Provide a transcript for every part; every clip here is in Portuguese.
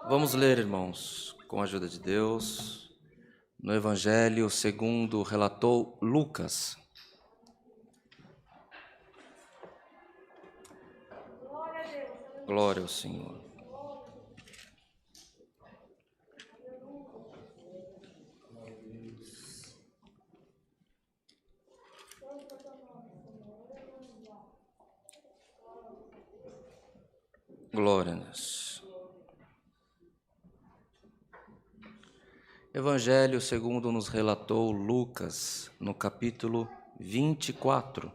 Vamos ler, irmãos, com a ajuda de Deus, no Evangelho segundo relatou Lucas. Glória ao Senhor. Glória a Deus. Evangelho segundo nos relatou Lucas, no capítulo 24.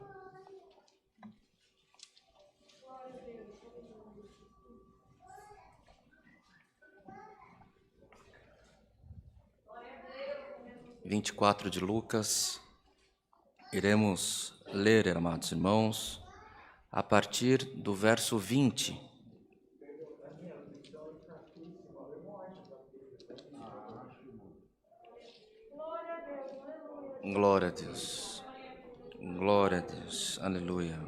De Lucas, iremos ler, amados irmãos, a partir do verso 20. Glória a Deus. Glória a Deus. Aleluia.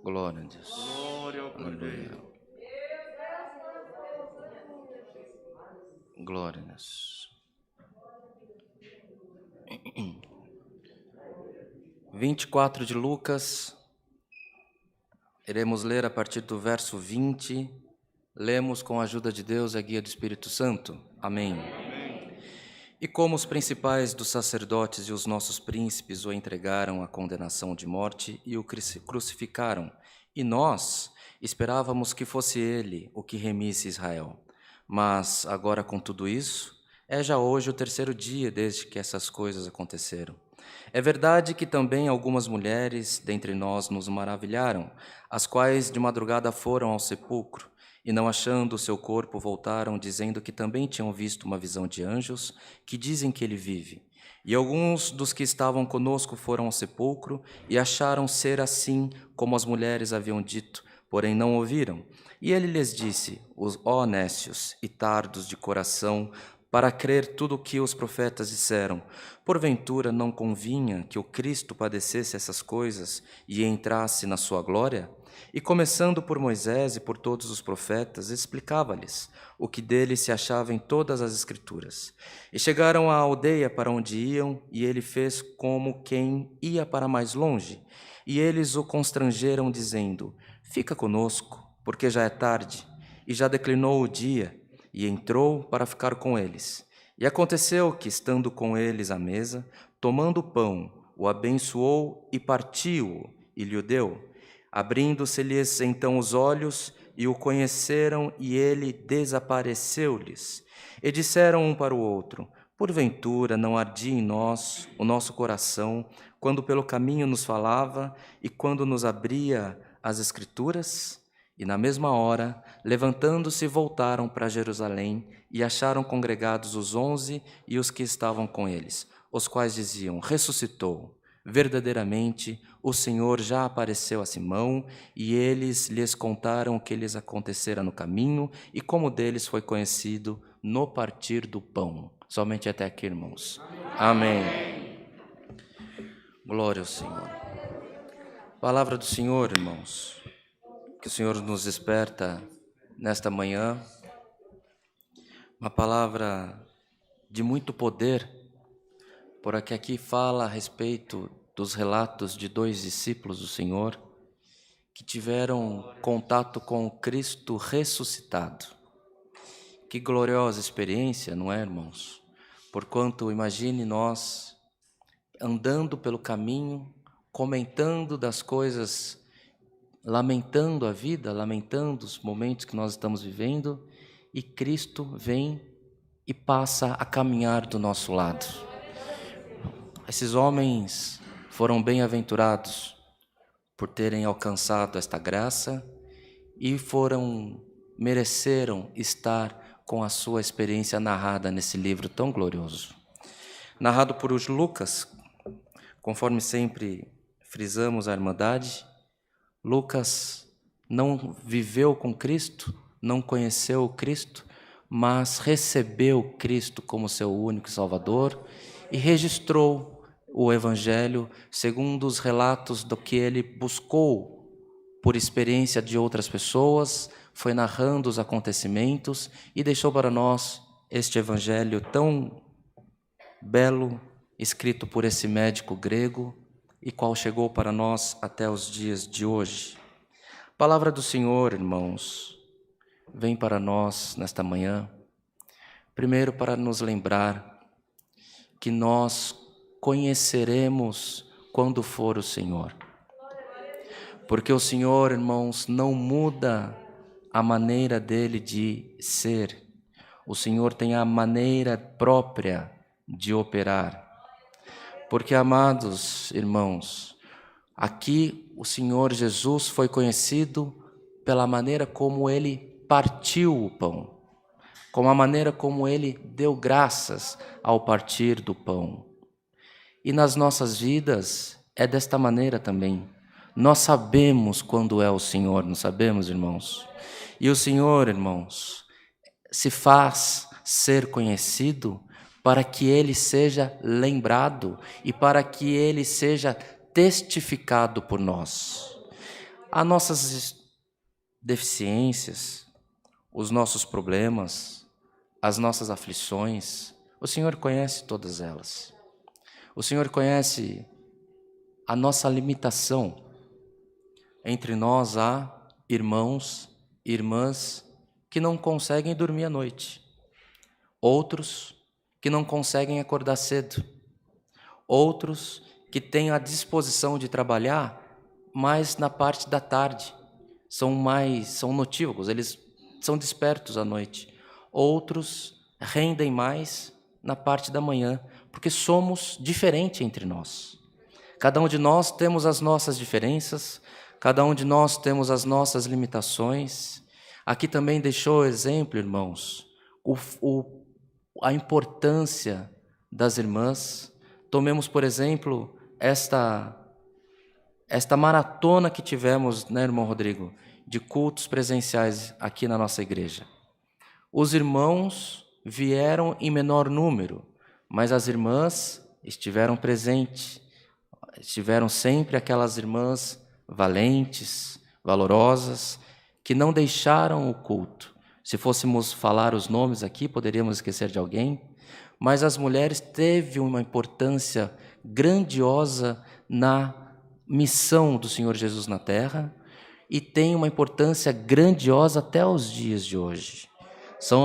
Glória a Deus. Glória ao Cordeiro. Glória a Deus. 24 de Lucas, iremos ler a partir do verso 20, lemos com a ajuda de Deus e a guia do Espírito Santo. Amém. E como os principais dos sacerdotes e os nossos príncipes o entregaram à condenação de morte e o crucificaram, e nós esperávamos que fosse ele o que remisse Israel. Mas agora com tudo isso, é já hoje o terceiro dia desde que essas coisas aconteceram. É verdade que também algumas mulheres dentre nós nos maravilharam, as quais de madrugada foram ao sepulcro, e não achando o seu corpo voltaram, dizendo que também tinham visto uma visão de anjos, que dizem que ele vive. E alguns dos que estavam conosco foram ao sepulcro, e acharam ser assim como as mulheres haviam dito, porém não ouviram. E ele lhes disse: ó nécios e tardos de coração, para crer tudo o que os profetas disseram, porventura não convinha que o Cristo padecesse essas coisas e entrasse na sua glória? E começando por Moisés e por todos os profetas, explicava-lhes o que dele se achava em todas as Escrituras. E chegaram à aldeia para onde iam, e ele fez como quem ia para mais longe. E eles o constrangeram, dizendo: fica conosco, porque já é tarde, e já declinou o dia. E entrou para ficar com eles. E aconteceu que, estando com eles à mesa, tomando o pão, o abençoou e partiu-o, e lhe o deu. Abrindo-se-lhes então os olhos, e o conheceram, e ele desapareceu-lhes. E disseram um para o outro: porventura não ardia em nós o nosso coração, quando pelo caminho nos falava, e quando nos abria as Escrituras? E na mesma hora, levantando-se, voltaram para Jerusalém e acharam congregados os 11 e os que estavam com eles, os quais diziam: ressuscitou. Verdadeiramente, o Senhor já apareceu a Simão, e eles lhes contaram o que lhes acontecera no caminho e como deles foi conhecido no partir do pão. Somente até aqui, irmãos. Amém. Glória ao Senhor. Palavra do Senhor, irmãos. Que o Senhor nos desperta nesta manhã, uma palavra de muito poder, porque aqui fala a respeito dos relatos de 2 discípulos do Senhor que tiveram contato com o Cristo ressuscitado. Que gloriosa experiência, não é, irmãos? Porquanto, imagine nós andando pelo caminho, comentando das coisas, lamentando a vida, lamentando os momentos que nós estamos vivendo, e Cristo vem e passa a caminhar do nosso lado. Esses homens foram bem-aventurados por terem alcançado esta graça e mereceram estar com a sua experiência narrada nesse livro tão glorioso. Narrado por Lucas, conforme sempre frisamos a irmandade, Lucas não viveu com Cristo, não conheceu o Cristo, mas recebeu Cristo como seu único Salvador e registrou o Evangelho segundo os relatos do que ele buscou por experiência de outras pessoas, foi narrando os acontecimentos e deixou para nós este evangelho tão belo, escrito por esse médico grego e qual chegou para nós até os dias de hoje. A palavra do Senhor, irmãos, vem para nós nesta manhã, primeiro para nos lembrar que nós conheceremos quando for o Senhor. Porque o Senhor, irmãos, não muda a maneira dele de ser. O Senhor tem a maneira própria de operar. Porque, amados irmãos, aqui o Senhor Jesus foi conhecido pela maneira como ele partiu o pão, como a maneira como ele deu graças ao partir do pão. E nas nossas vidas é desta maneira também. Nós sabemos quando é o Senhor, não sabemos, irmãos? E o Senhor, irmãos, se faz ser conhecido para que ele seja lembrado e para que ele seja testificado por nós. As nossas deficiências, os nossos problemas, as nossas aflições, o Senhor conhece todas elas. O Senhor conhece a nossa limitação. Entre nós há irmãos e irmãs que não conseguem dormir à noite. Outros que não conseguem acordar cedo. Outros que têm a disposição de trabalhar mais na parte da tarde. São notívagos, eles são despertos à noite. Outros rendem mais na parte da manhã, porque somos diferentes entre nós. Cada um de nós temos as nossas diferenças, cada um de nós temos as nossas limitações. Aqui também deixou exemplo, irmãos, a importância das irmãs. Tomemos, por exemplo, esta maratona que tivemos, né, irmão Rodrigo, de cultos presenciais aqui na nossa igreja. Os irmãos vieram em menor número, mas as irmãs estiveram presentes. Estiveram sempre aquelas irmãs valentes, valorosas, que não deixaram o culto. Se fôssemos falar os nomes aqui, poderíamos esquecer de alguém, mas as mulheres teve uma importância grandiosa na missão do Senhor Jesus na terra e tem uma importância grandiosa até os dias de hoje.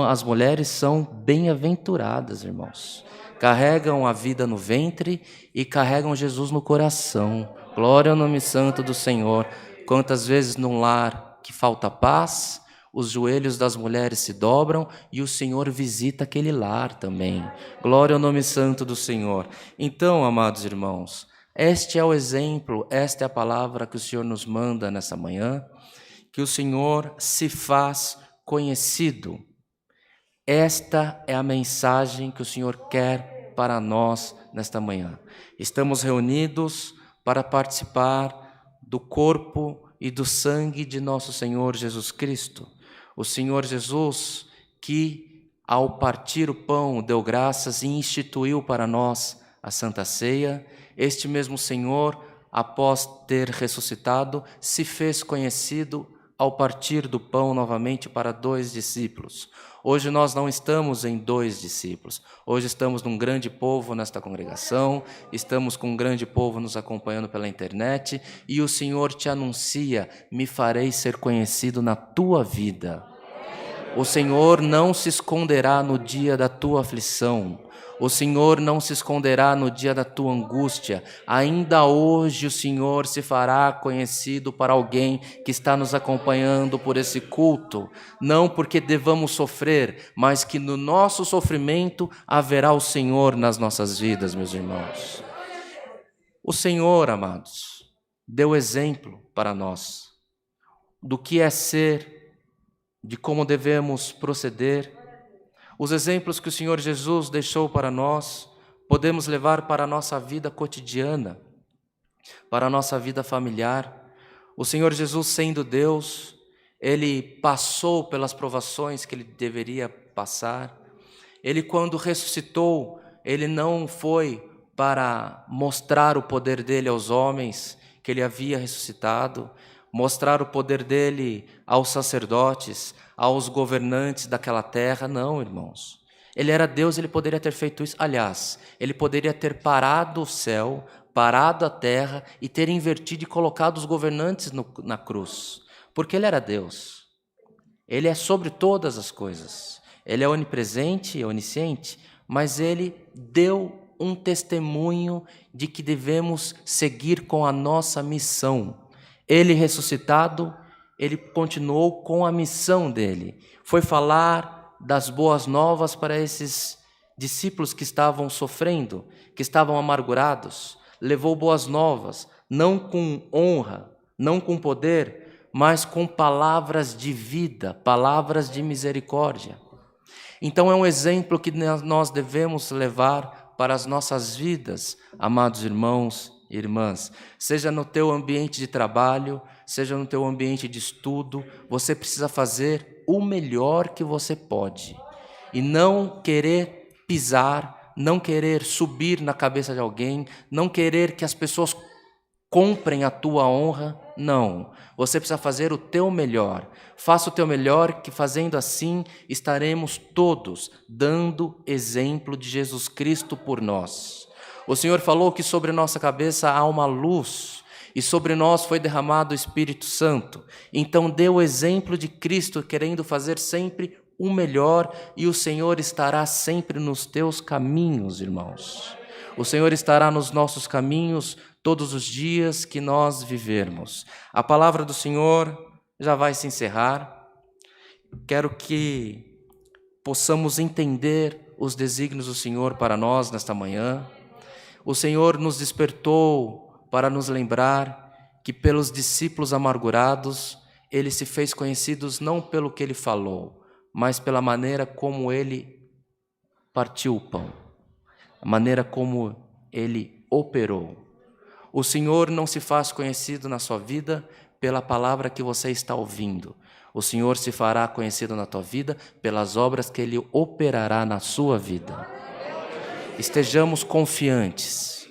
As mulheres são bem-aventuradas, irmãos. Carregam a vida no ventre e carregam Jesus no coração. Glória ao nome santo do Senhor. Quantas vezes num lar que falta paz, os joelhos das mulheres se dobram e o Senhor visita aquele lar também. Glória ao nome santo do Senhor. Então, amados irmãos, este é o exemplo, esta é a palavra que o Senhor nos manda nessa manhã, que o Senhor se faz conhecido. Esta é a mensagem que o Senhor quer para nós nesta manhã. Estamos reunidos para participar do corpo e do sangue de nosso Senhor Jesus Cristo. O Senhor Jesus que, ao partir o pão, deu graças e instituiu para nós a Santa Ceia. Este mesmo Senhor, após ter ressuscitado, se fez conhecido ao partir do pão novamente para 2 discípulos. Hoje nós não estamos em 2 discípulos. Hoje estamos num grande povo nesta congregação, estamos com um grande povo nos acompanhando pela internet e o Senhor te anuncia: me farei ser conhecido na tua vida. O Senhor não se esconderá no dia da tua aflição. O Senhor não se esconderá no dia da tua angústia. Ainda hoje o Senhor se fará conhecido para alguém que está nos acompanhando por esse culto. Não porque devamos sofrer, mas que no nosso sofrimento haverá o Senhor nas nossas vidas, meus irmãos. O Senhor, amados, deu exemplo para nós do que é ser, de como devemos proceder. Os exemplos que o Senhor Jesus deixou para nós, podemos levar para a nossa vida cotidiana, para a nossa vida familiar. O Senhor Jesus, sendo Deus, Ele passou pelas provações que Ele deveria passar. Ele, quando ressuscitou, Ele não foi para mostrar o poder dele aos homens, que Ele havia ressuscitado, mostrar o poder dele aos sacerdotes, aos governantes daquela terra. Não, irmãos. Ele era Deus, ele poderia ter feito isso. Aliás, ele poderia ter parado o céu, parado a terra e ter invertido e colocado os governantes na cruz. Porque ele era Deus. Ele é sobre todas as coisas. Ele é onipresente, onisciente, mas ele deu um testemunho de que devemos seguir com a nossa missão. Ele ressuscitado, ele continuou com a missão dele. Foi falar das boas novas para esses discípulos que estavam sofrendo, que estavam amargurados. Levou boas novas, não com honra, não com poder, mas com palavras de vida, palavras de misericórdia. Então é um exemplo que nós devemos levar para as nossas vidas, amados irmãos e irmãs. Seja no teu ambiente de trabalho, seja no teu ambiente de estudo, você precisa fazer o melhor que você pode. E não querer pisar, não querer subir na cabeça de alguém, não querer que as pessoas comprem a tua honra. Não, você precisa fazer o teu melhor. Faça o teu melhor, que fazendo assim estaremos todos dando exemplo de Jesus Cristo por nós. O Senhor falou que sobre nossa cabeça há uma luz e sobre nós foi derramado o Espírito Santo. Então dê o exemplo de Cristo, querendo fazer sempre o melhor, e o Senhor estará sempre nos teus caminhos, irmãos. O Senhor estará nos nossos caminhos todos os dias que nós vivermos. A palavra do Senhor já vai se encerrar. Quero que possamos entender os desígnios do Senhor para nós nesta manhã. O Senhor nos despertou para nos lembrar que pelos discípulos amargurados, Ele se fez conhecido não pelo que Ele falou, mas pela maneira como Ele partiu o pão, a maneira como Ele operou. O Senhor não se faz conhecido na sua vida pela palavra que você está ouvindo. O Senhor se fará conhecido na tua vida pelas obras que Ele operará na sua vida. Estejamos confiantes,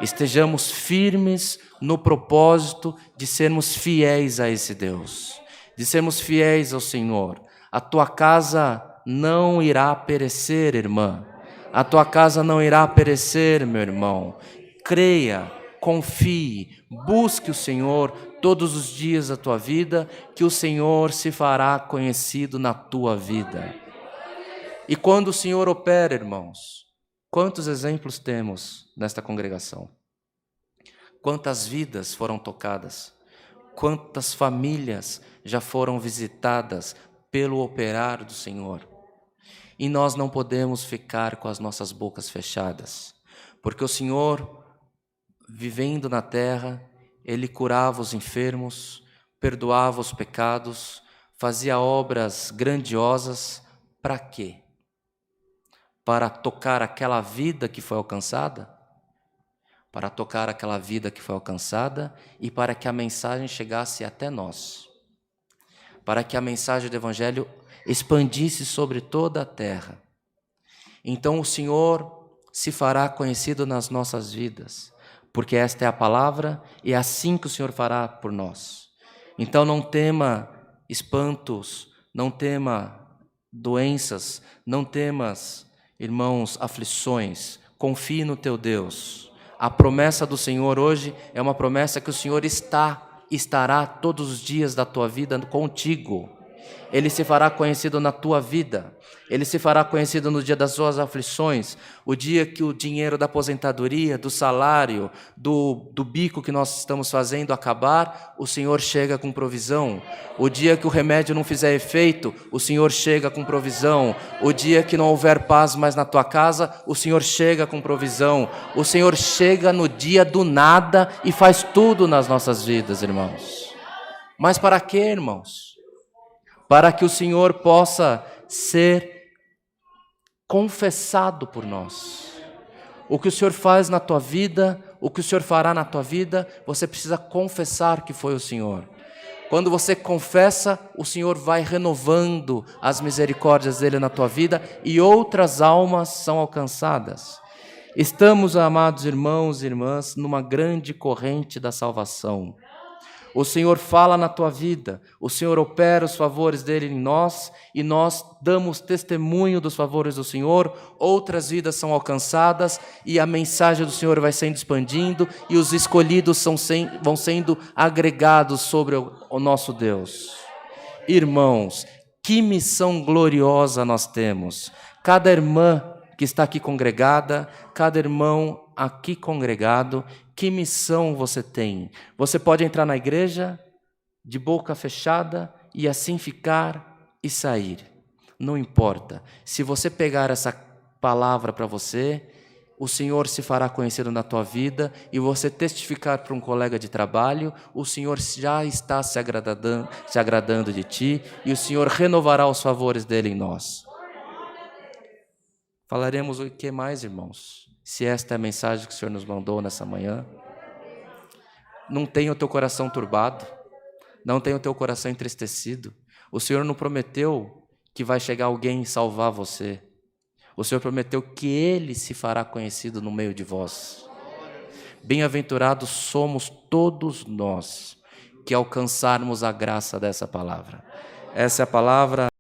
estejamos firmes no propósito de sermos fiéis a esse Deus, de sermos fiéis ao Senhor. A tua casa não irá perecer, irmã. A tua casa não irá perecer, meu irmão. Creia, confie, busque o Senhor todos os dias da tua vida, que o Senhor se fará conhecido na tua vida. E quando o Senhor opera, irmãos, quantos exemplos temos nesta congregação? Quantas vidas foram tocadas? Quantas famílias já foram visitadas pelo operar do Senhor? E nós não podemos ficar com as nossas bocas fechadas, porque o Senhor, vivendo na terra, Ele curava os enfermos, perdoava os pecados, fazia obras grandiosas. Para quê? Para tocar aquela vida que foi alcançada? Para tocar aquela vida que foi alcançada e para que a mensagem chegasse até nós. Para que a mensagem do Evangelho expandisse sobre toda a terra. Então o Senhor se fará conhecido nas nossas vidas, porque esta é a palavra e é assim que o Senhor fará por nós. Então não tema espantos, não tema doenças, não temas, irmãos, aflições. Confie no teu Deus. A promessa do Senhor hoje é uma promessa que o Senhor estará todos os dias da tua vida contigo. Ele se fará conhecido na tua vida. Ele se fará conhecido no dia das suas aflições, o dia que o dinheiro da aposentadoria, do salário, do bico que nós estamos fazendo acabar, o Senhor chega com provisão. O dia que o remédio não fizer efeito, o Senhor chega com provisão. O dia que não houver paz mais na tua casa, o Senhor chega com provisão. O Senhor chega no dia do nada e faz tudo nas nossas vidas, irmãos. Mas para quê, irmãos? Para que o Senhor possa ser confessado por nós. O que o Senhor faz na tua vida, o que o Senhor fará na tua vida, você precisa confessar que foi o Senhor. Quando você confessa, o Senhor vai renovando as misericórdias dele na tua vida e outras almas são alcançadas. Estamos, amados irmãos e irmãs, numa grande corrente da salvação. O Senhor fala na tua vida, o Senhor opera os favores dele em nós e nós damos testemunho dos favores do Senhor, outras vidas são alcançadas e a mensagem do Senhor vai sendo expandindo e os escolhidos vão sendo agregados sobre o nosso Deus. Irmãos, que missão gloriosa nós temos. Cada irmã que está aqui congregada, cada irmão aqui congregado, que missão você tem? Você pode entrar na igreja de boca fechada e assim ficar e sair. Não importa. Se você pegar essa palavra para você, o Senhor se fará conhecido na tua vida e você testificar para um colega de trabalho, o Senhor já está se agradando de ti e o Senhor renovará os favores dele em nós. Falaremos o que mais, irmãos? Se esta é a mensagem que o Senhor nos mandou nessa manhã. Não tenha o teu coração turbado, não tenha o teu coração entristecido. O Senhor não prometeu que vai chegar alguém e salvar você. O Senhor prometeu que Ele se fará conhecido no meio de vós. Bem-aventurados somos todos nós que alcançarmos a graça dessa palavra. Essa é a palavra